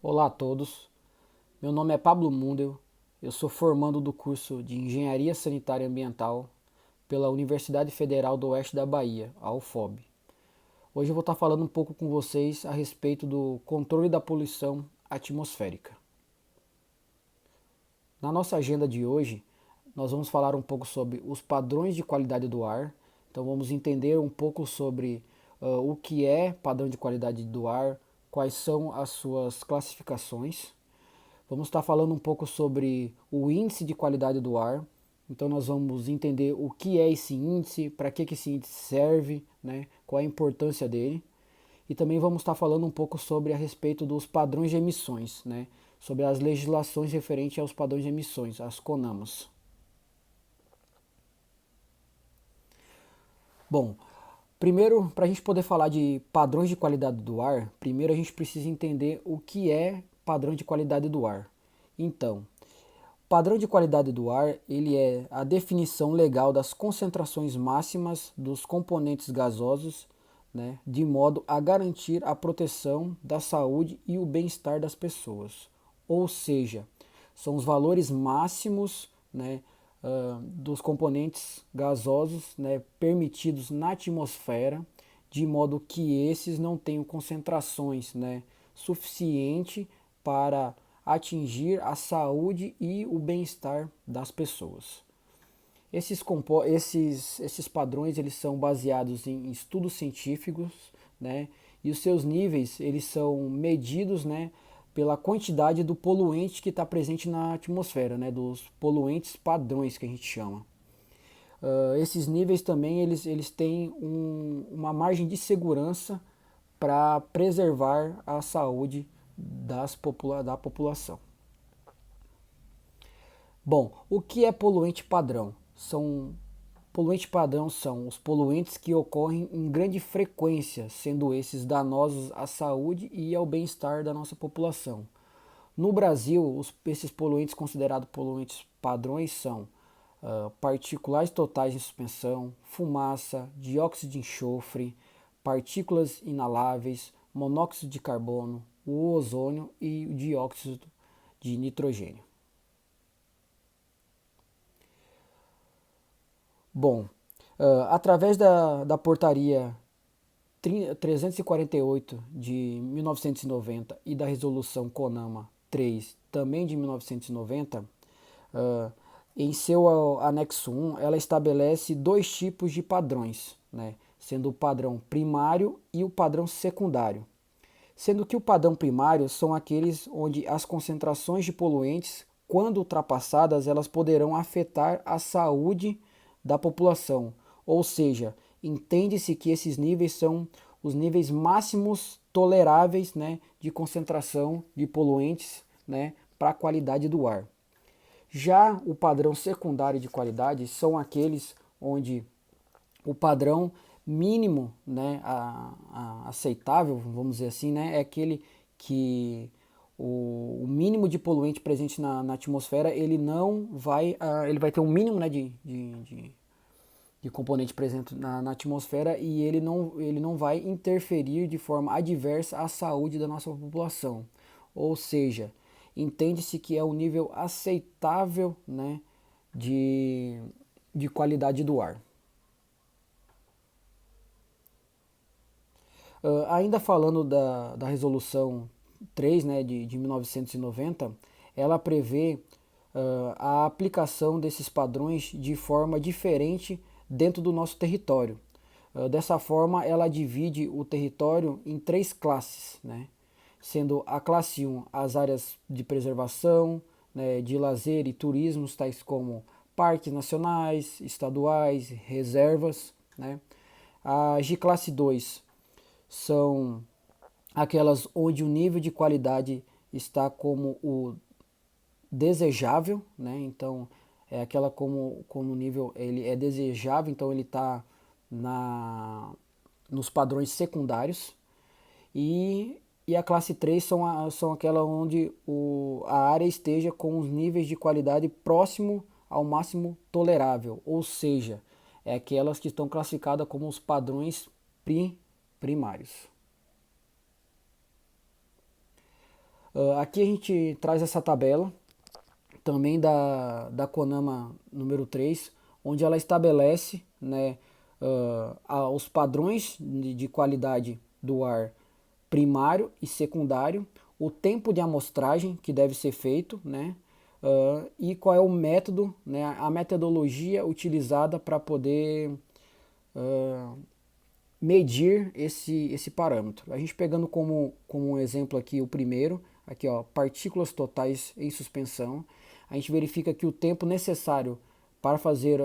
Olá a todos, meu nome é Pablo Mundel, eu sou formando do curso de Engenharia Sanitária e Ambiental pela Universidade Federal do Oeste da Bahia, a UFOB. Hoje eu vou estar falando um pouco com vocês a respeito do controle da poluição atmosférica. Na nossa agenda de hoje, nós vamos falar um pouco sobre os padrões de qualidade do ar, então vamos entender um pouco sobre o que é padrão de qualidade do ar, quais são as suas classificações. Vamos estar falando um pouco sobre o índice de qualidade do ar. Então nós vamos entender o que é esse índice, para que esse índice serve, né? Qual a importância dele. E também vamos estar falando um pouco sobre a respeito dos padrões de emissões, né? Sobre as legislações referentes aos padrões de emissões, as CONAMAs. Bom, primeiro, para a gente poder falar de padrões de qualidade do ar, primeiro a gente precisa entender o que é padrão de qualidade do ar. Então, padrão de qualidade do ar, ele é a definição legal das concentrações máximas dos componentes gasosos, né, de modo a garantir a proteção da saúde e o bem-estar das pessoas. Ou seja, são os valores máximos, né, dos componentes gasosos, né, permitidos na atmosfera, de modo que esses não tenham concentrações, né, suficiente para atingir a saúde e o bem-estar das pessoas. Esses padrões eles são baseados em estudos científicos, né? E os seus níveis eles são medidos, né, pela quantidade do poluente que está presente na atmosfera, né, dos poluentes padrões que a gente chama. Esses níveis também eles têm uma margem de segurança para preservar a saúde da população. Bom, o que é poluente padrão? Poluente padrão são os poluentes que ocorrem em grande frequência, sendo esses danosos à saúde e ao bem-estar da nossa população. No Brasil, esses poluentes considerados poluentes padrões são partículas totais de suspensão, fumaça, dióxido de enxofre, partículas inaláveis, monóxido de carbono, o ozônio e o dióxido de nitrogênio. Bom, através da portaria 348 de 1990 e da resolução CONAMA 3, também de 1990, em seu anexo 1, ela estabelece dois tipos de padrões, né, sendo o padrão primário e o padrão secundário. Sendo que o padrão primário são aqueles onde as concentrações de poluentes, quando ultrapassadas, elas poderão afetar a saúde da população. Ou seja, entende-se que esses níveis são os níveis máximos toleráveis, né, de concentração de poluentes, né, para a qualidade do ar. Já o padrão secundário de qualidade são aqueles onde o padrão mínimo, né, aceitável, vamos dizer assim, né, é aquele que o mínimo de poluente presente na atmosfera ele não vai, ele vai ter um mínimo, né, de componente presente na atmosfera e ele não vai interferir de forma adversa à saúde da nossa população. Ou seja, entende-se que é um nível aceitável, né, de, de qualidade do ar. Ainda falando da resolução 3, né, de 1990, ela prevê a aplicação desses padrões de forma diferente dentro do nosso território. Dessa forma, ela divide o território em três classes, né, sendo a classe 1 as áreas de preservação, né, de lazer e turismo, tais como parques nacionais, estaduais, reservas. Né. As de classe 2 são aquelas onde o nível de qualidade está como o desejável, né? Então é aquela como o nível ele é desejável, então ele está nos padrões secundários. E a classe 3 são aquela onde a área esteja com os níveis de qualidade próximo ao máximo tolerável, ou seja, é aquelas que estão classificadas como os padrões primários. Aqui a gente traz essa tabela também da CONAMA número 3, onde ela estabelece, né, os padrões de qualidade do ar primário e secundário, o tempo de amostragem que deve ser feito, né, e qual é o método, né, a metodologia utilizada para poder medir esse parâmetro. A gente pegando como um exemplo aqui o primeiro, aqui ó, partículas totais em suspensão, a gente verifica que o tempo necessário para fazer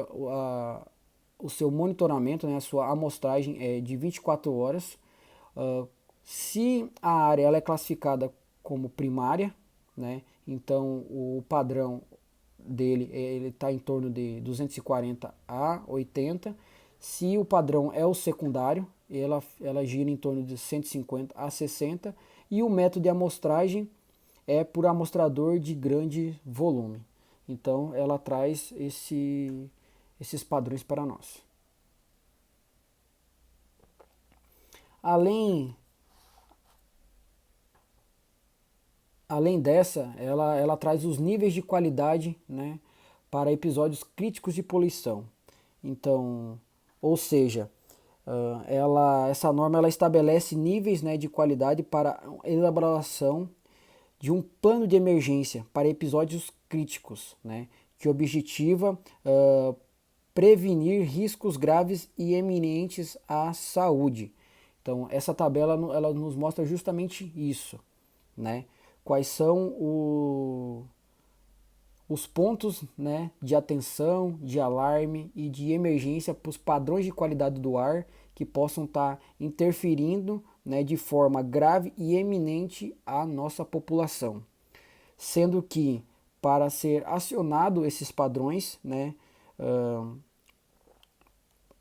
o seu monitoramento, né, a sua amostragem é de 24 horas. Se a área ela é classificada como primária, né, então o padrão dele ele está em torno de 240 a 80. Se o padrão é o secundário, ela gira em torno de 150 a 60. E o método de amostragem é por amostrador de grande volume. Então ela traz esses padrões para nós. Além, além dessa, ela traz os níveis de qualidade, né, para episódios críticos de poluição. Então, ou seja, essa norma ela estabelece níveis, né, de qualidade para a elaboração de um plano de emergência para episódios críticos, né, que objetiva prevenir riscos graves e eminentes à saúde. Então, essa tabela ela nos mostra justamente isso, né? Quais são os pontos, né, de atenção, de alarme e de emergência para os padrões de qualidade do ar que possam estar interferindo, né, de forma grave e eminente à nossa população. Sendo que para ser acionado esses padrões, né,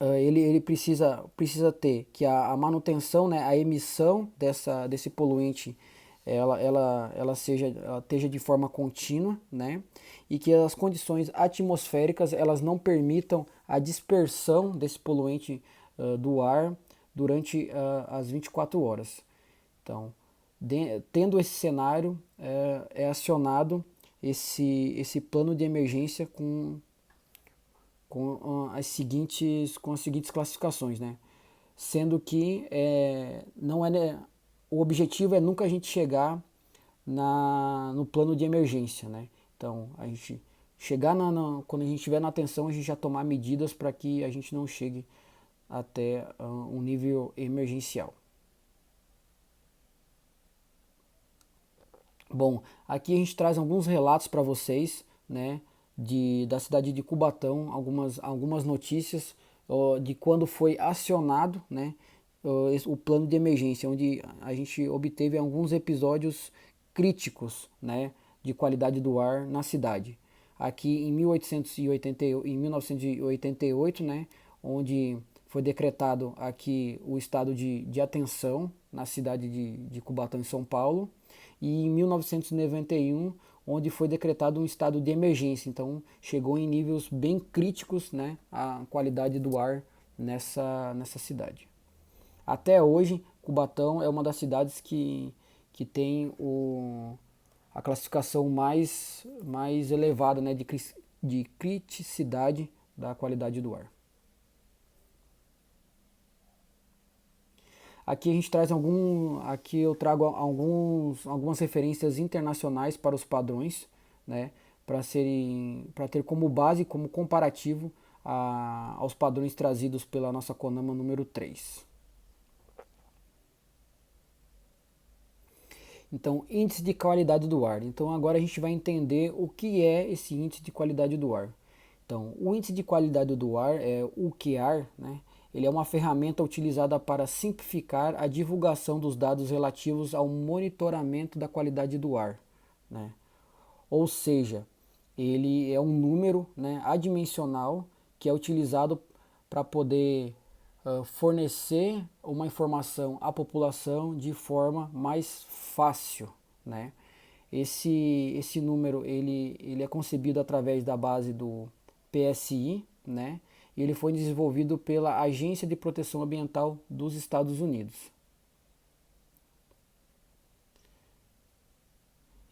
ele precisa ter que a manutenção, né, a emissão desse poluente ela esteja de forma contínua, né, e que as condições atmosféricas elas não permitam a dispersão desse poluente do ar durante as 24 horas. Então, tendo esse cenário, é acionado esse plano de emergência com as seguintes classificações, né? Sendo que não é, né, o objetivo é nunca a gente chegar no plano de emergência, né? Então, a gente chegar quando a gente estiver na atenção, a gente já tomar medidas para que a gente não chegue até um nível emergencial. Bom, aqui a gente traz alguns relatos para vocês, né, da cidade de Cubatão, algumas notícias de quando foi acionado, né, o plano de emergência, onde a gente obteve alguns episódios críticos, né, de qualidade do ar na cidade. Aqui em 1988, né, onde foi decretado aqui o estado de atenção na cidade de Cubatão, em São Paulo, e em 1991, onde foi decretado um estado de emergência. Então, chegou em níveis bem críticos, né, a qualidade do ar nessa cidade. Até hoje, Cubatão é uma das cidades que tem a classificação mais elevada, né, de criticidade da qualidade do ar. Aqui a gente traz aqui eu trago algumas referências internacionais para os padrões, né, para ter como base, como comparativo aos padrões trazidos pela nossa CONAMA número 3. Então, índice de qualidade do ar. Então, agora a gente vai entender o que é esse índice de qualidade do ar. Então, o índice de qualidade do ar é o QAR, né? Ele é uma ferramenta utilizada para simplificar a divulgação dos dados relativos ao monitoramento da qualidade do ar, né? Ou seja, ele é um número, né, adimensional que é utilizado para poder fornecer uma informação à população de forma mais fácil, né? Esse número ele é concebido através da base do PSI, né? E ele foi desenvolvido pela Agência de Proteção Ambiental dos Estados Unidos.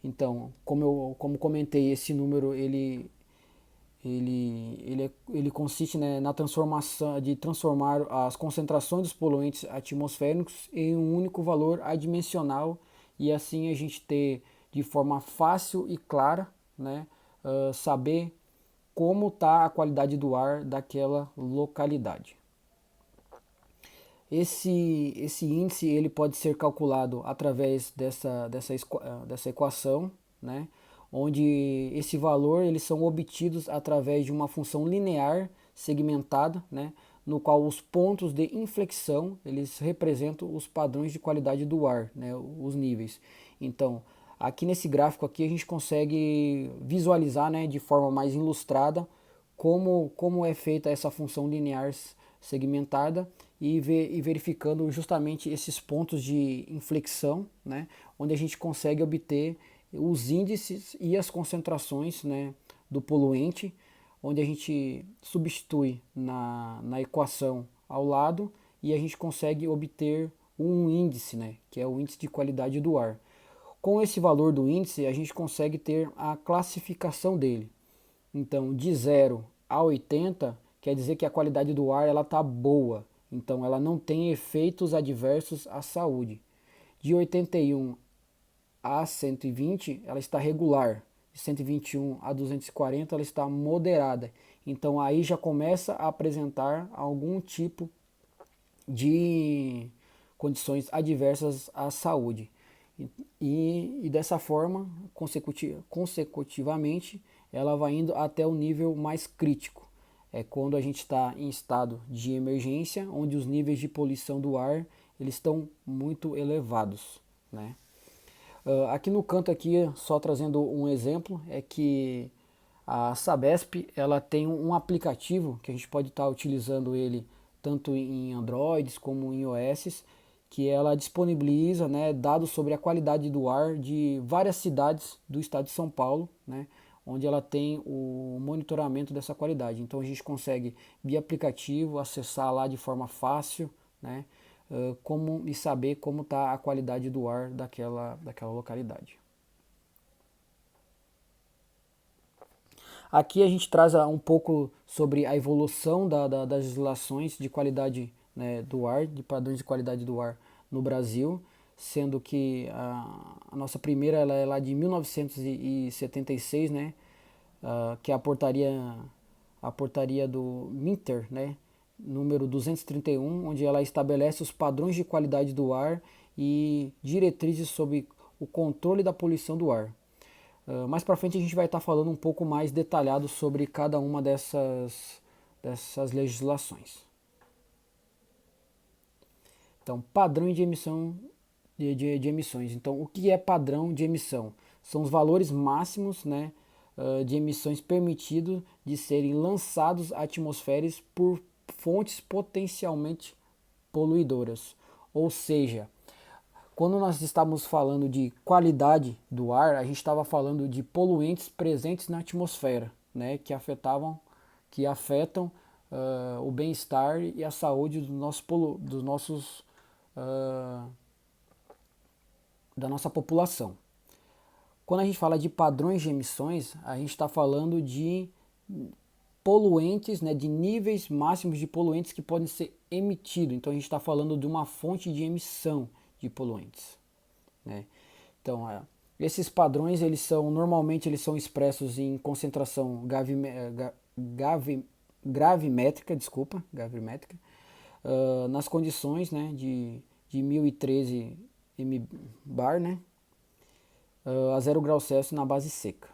Então, como comentei, esse número ele consiste, né, na transformação de transformar as concentrações dos poluentes atmosféricos em um único valor adimensional e assim a gente ter de forma fácil e clara, né, saber como está a qualidade do ar daquela localidade. Esse índice ele pode ser calculado através dessa equação, né, onde esse valor eles são obtidos através de uma função linear segmentada, né, no qual os pontos de inflexão eles representam os padrões de qualidade do ar, né, os níveis. Então, aqui nesse gráfico aqui a gente consegue visualizar, né, de forma mais ilustrada como é feita essa função linear segmentada e verificando justamente esses pontos de inflexão, né, onde a gente consegue obter os índices e as concentrações, né, do poluente, onde a gente substitui na equação ao lado e a gente consegue obter um índice, né, que é o índice de qualidade do ar. Com esse valor do índice, a gente consegue ter a classificação dele. Então, de 0 a 80 quer dizer que a qualidade do ar ela está boa. Então, ela não tem efeitos adversos à saúde. De 81 a 120, ela está regular. De 121 a 240, ela está moderada. Então, aí já começa a apresentar algum tipo de condições adversas à saúde. E dessa forma, consecutivamente, ela vai indo até o nível mais crítico. É quando a gente está em estado de emergência, onde os níveis de poluição do ar eles estão muito elevados, né? Aqui no canto aqui, só trazendo um exemplo, é que a Sabesp ela tem um aplicativo que a gente pode estar utilizando ele tanto em Androids como em iOS, que ela disponibiliza, né, dados sobre a qualidade do ar de várias cidades do estado de São Paulo, né, onde ela tem o monitoramento dessa qualidade. Então a gente consegue via aplicativo acessar lá de forma fácil, né, e saber como está a qualidade do ar daquela localidade. Aqui a gente traz um pouco sobre a evolução das legislações de qualidade, né, do ar, de padrões de qualidade do ar no Brasil, sendo que a nossa primeira ela é lá de 1976, né, que é a portaria do Minter, né, número 231, onde ela estabelece os padrões de qualidade do ar e diretrizes sobre o controle da poluição do ar. Mais para frente a gente vai estar falando um pouco mais detalhado sobre cada uma dessas legislações. Então, padrão de emissão de emissões. Então, o que é padrão de emissão? São os valores máximos, né, de emissões permitidos de serem lançados à atmosfera por fontes potencialmente poluidoras. Ou seja, quando nós estávamos falando de qualidade do ar, a gente estava falando de poluentes presentes na atmosfera, né, que afetam o bem-estar e a saúde dos nossos, uh, da nossa população. Quando a gente fala de padrões de emissões, a gente está falando de poluentes, né, de níveis máximos de poluentes que podem ser emitidos. Então a gente está falando de uma fonte de emissão de poluentes, né? Então, esses padrões normalmente eles são expressos em concentração gravimétrica, gravimétrica, nas condições, né, de 1013 mbar, né, a 0 graus Celsius na base seca.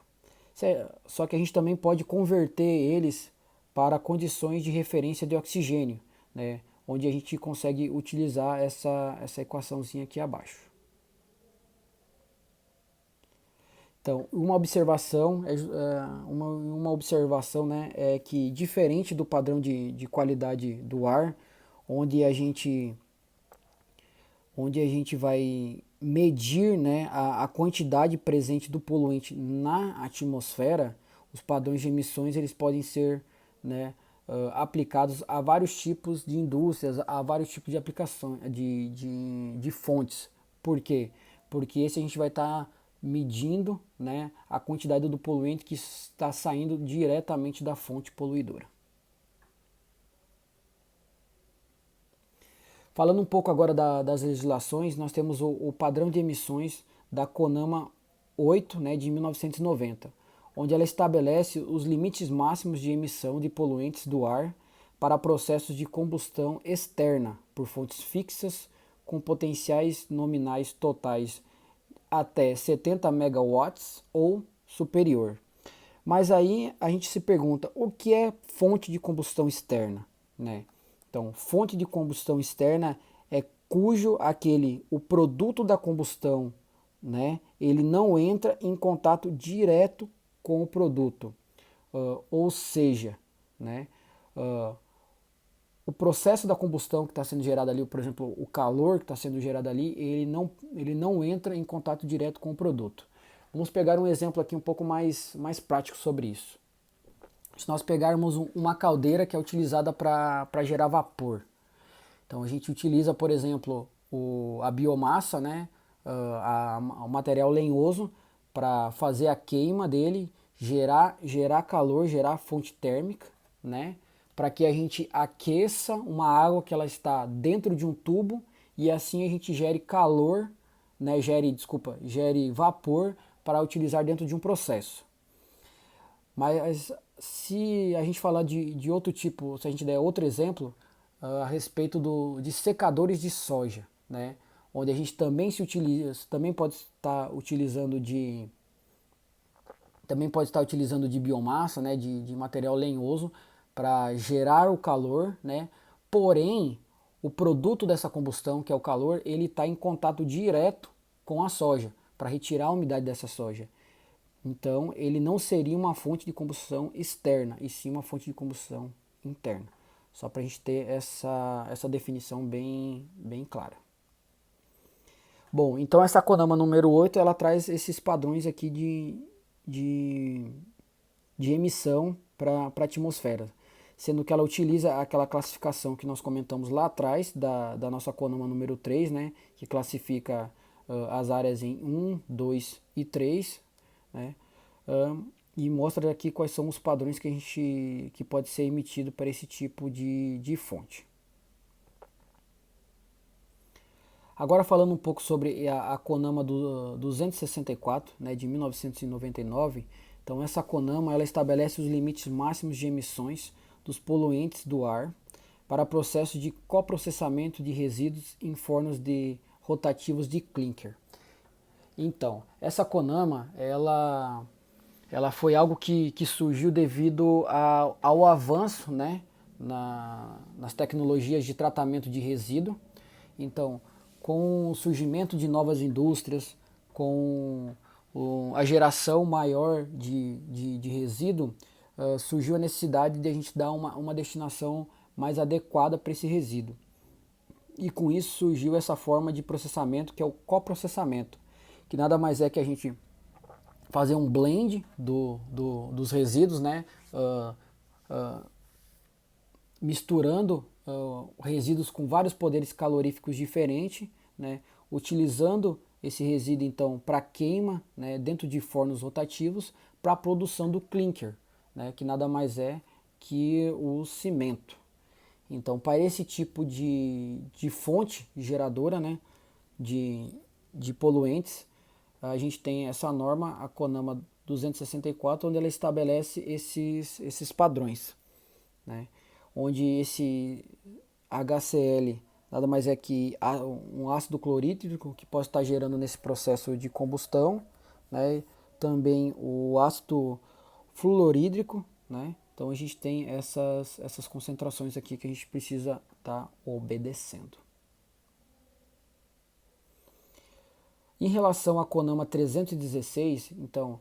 Só que a gente também pode converter eles para condições de referência de oxigênio, né, onde a gente consegue utilizar essa equaçãozinha aqui abaixo. Então, uma observação, né, é que diferente do padrão de qualidade do ar, onde a gente vai medir, né, a quantidade presente do poluente na atmosfera, os padrões de emissões eles podem ser, né, aplicados a vários tipos de indústrias, a vários tipos de aplicações, de fontes. Por quê? Porque esse a gente vai estar medindo, né, a quantidade do poluente que está saindo diretamente da fonte poluidora. Falando um pouco agora das legislações, nós temos o padrão de emissões da CONAMA 8, né, de 1990, onde ela estabelece os limites máximos de emissão de poluentes do ar para processos de combustão externa por fontes fixas com potenciais nominais totais até 70 megawatts ou superior. Mas aí a gente se pergunta, o que é fonte de combustão externa, né? Então, fonte de combustão externa é o produto da combustão, né, ele não entra em contato direto com o produto. Ou seja, né, o processo da combustão que está sendo gerado ali, por exemplo, o calor que está sendo gerado ali, ele não entra em contato direto com o produto. Vamos pegar um exemplo aqui um pouco mais prático sobre isso. Se nós pegarmos uma caldeira que é utilizada para gerar vapor, então a gente utiliza, por exemplo, a biomassa, né, o material lenhoso para fazer a queima dele, gerar calor, gerar fonte térmica, né, para que a gente aqueça uma água que ela está dentro de um tubo e assim a gente gere calor, né, gere vapor para utilizar dentro de um processo. Mas se a gente falar de outro tipo, se a gente der outro exemplo, a respeito de secadores de soja, né? Onde a gente também pode estar utilizando de biomassa, né? De material lenhoso para gerar o calor, né? Porém, o produto dessa combustão, que é o calor, ele está em contato direto com a soja, para retirar a umidade dessa soja. Então, ele não seria uma fonte de combustão externa, e sim uma fonte de combustão interna. Só para a gente ter essa definição bem clara. Bom, então essa CONAMA número 8, ela traz esses padrões aqui de emissão para a atmosfera, sendo que ela utiliza aquela classificação que nós comentamos lá atrás, da nossa CONAMA número 3, né, que classifica as áreas em 1, 2 e 3, né, e mostra aqui quais são os padrões que pode ser emitido para esse tipo de fonte. Agora falando um pouco sobre a CONAMA 264, né, de 1999, então essa CONAMA ela estabelece os limites máximos de emissões dos poluentes do ar para processos de coprocessamento de resíduos em fornos rotativos de clinker. Então, essa CONAMA ela foi algo que surgiu devido ao avanço, né, nas tecnologias de tratamento de resíduo. Então, com o surgimento de novas indústrias, com a geração maior de resíduo, surgiu a necessidade de a gente dar uma destinação mais adequada para esse resíduo. E com isso surgiu essa forma de processamento que é o coprocessamento, que nada mais é que a gente fazer um blend dos resíduos, né? Misturando resíduos com vários poderes caloríficos diferentes, né? Utilizando esse resíduo então para queima, né? Dentro de fornos rotativos para a produção do clinker, né? Que nada mais é que o cimento. Então, para esse tipo de fonte geradora, né? de poluentes, a gente tem essa norma, a CONAMA 264, onde ela estabelece esses padrões, né? Onde esse HCl nada mais é que um ácido clorídrico que pode estar gerando nesse processo de combustão, né? Também o ácido fluorídrico, né? Então a gente tem essas concentrações aqui que a gente precisa estar obedecendo. Em relação à CONAMA 316, então,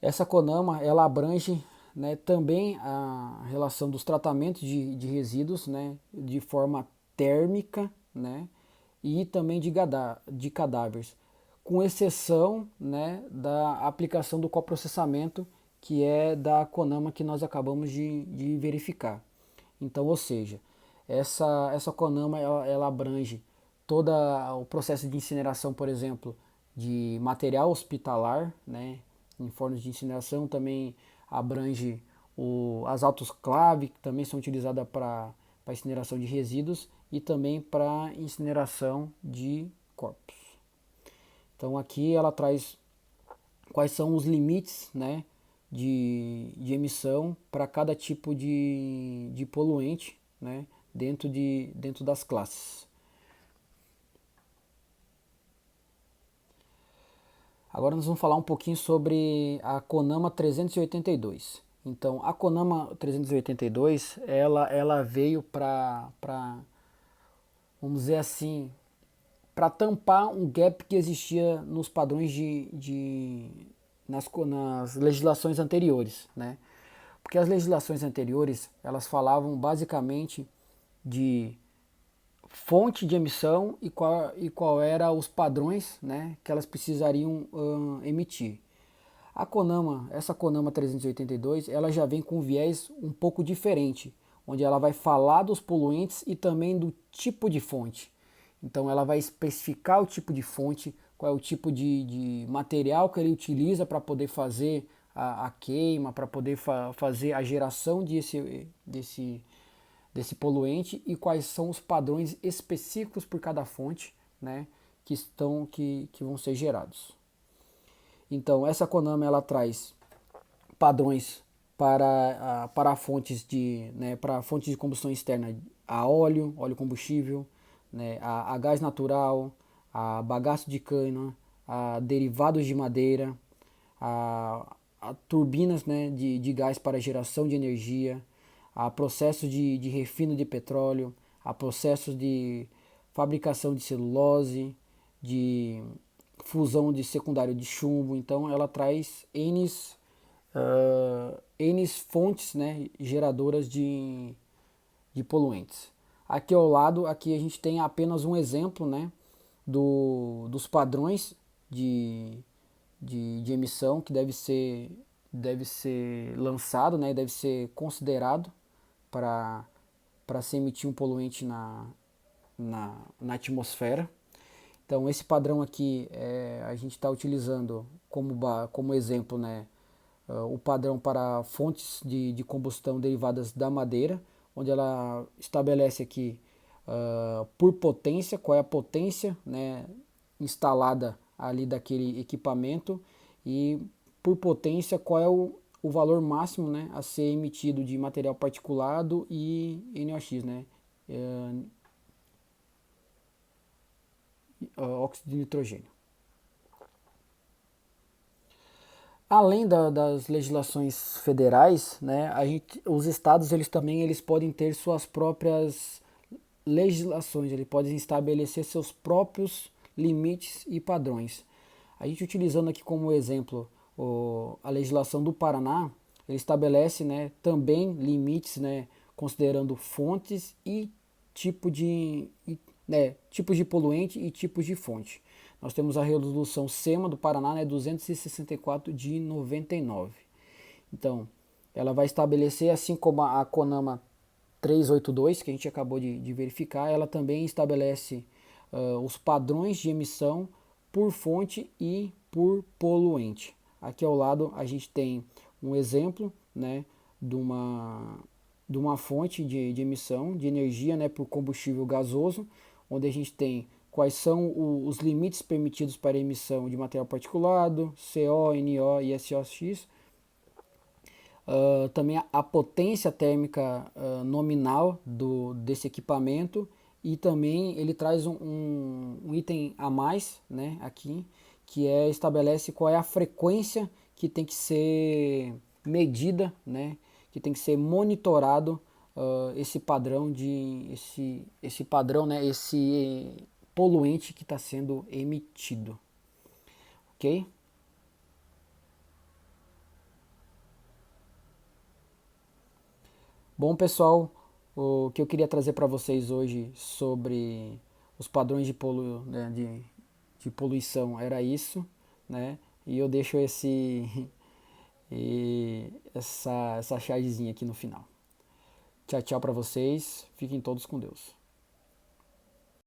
essa CONAMA ela abrange, né, também a relação dos tratamentos de resíduos, né, de forma térmica, né, e também de cadáveres, com exceção, né, da aplicação do coprocessamento, que é da CONAMA que nós acabamos de verificar. Então, ou seja, essa CONAMA ela abrange todo o processo de incineração, por exemplo, de material hospitalar, né? Em fornos de incineração também abrange as autoclaves, que também são utilizadas para incineração de resíduos e também para incineração de corpos. Então aqui ela traz quais são os limites, né, de emissão para cada tipo de poluente, né, dentro das classes. Agora nós vamos falar um pouquinho sobre a CONAMA 382. Então, a CONAMA 382, ela veio vamos dizer assim, para tampar um gap que existia nos padrões nas legislações anteriores, né? Porque as legislações anteriores, elas falavam basicamente de fonte de emissão e qual era os padrões, né, que elas precisariam emitir. Essa CONAMA 382, ela já vem com um viés um pouco diferente, onde ela vai falar dos poluentes e também do tipo de fonte. Então ela vai especificar o tipo de fonte, qual é o tipo de material que ele utiliza para poder fazer a queima, para poder fazer a geração desse poluente e quais são os padrões específicos por cada fonte, né, que vão ser gerados. Então essa CONAMA ela traz padrões para fontes para fontes de combustão externa a óleo combustível, né, a gás natural, a bagaço de cana, a derivados de madeira, a turbinas, né, de gás para geração de energia, a processos de refino de petróleo, a processos de fabricação de celulose, de fusão de secundário de chumbo. Então ela traz N fontes, né, geradoras de poluentes. Aqui ao lado, aqui a gente tem apenas um exemplo, né, dos padrões de emissão que deve ser lançado, né, deve ser considerado para se emitir um poluente na atmosfera. Então esse padrão aqui a gente está utilizando como exemplo, né, o padrão para fontes de combustão derivadas da madeira, onde ela estabelece aqui por potência, qual é a potência, né, instalada ali daquele equipamento e por potência qual é o valor máximo, né, a ser emitido de material particulado e NOx, né, óxido de nitrogênio. Além das legislações federais, né, os estados eles podem ter suas próprias legislações, eles podem estabelecer seus próprios limites e padrões. A gente utilizando aqui como exemplo a legislação do Paraná, ele estabelece, né, também limites, né, considerando fontes e tipos de poluente e tipos de fonte. Nós temos a resolução SEMA do Paraná, né, 264 de 99. Então, ela vai estabelecer, assim como a CONAMA 382, que a gente acabou de verificar, ela também estabelece os padrões de emissão por fonte e por poluente. Aqui ao lado a gente tem um exemplo, né, de uma fonte de emissão de energia, né, por combustível gasoso, onde a gente tem quais são os limites permitidos para emissão de material particulado, CO, NO e SOx. Também a potência térmica nominal desse equipamento e também ele traz um item a mais, né, aqui, que estabelece qual é a frequência que tem que ser medida, né, que tem que ser monitorado esse padrão esse padrão, né, esse poluente que está sendo emitido, ok? Bom, pessoal, o que eu queria trazer para vocês hoje sobre os padrões né, de poluição era isso, né? E eu deixo essa chargezinha aqui no final. Tchau, tchau para vocês. Fiquem todos com Deus.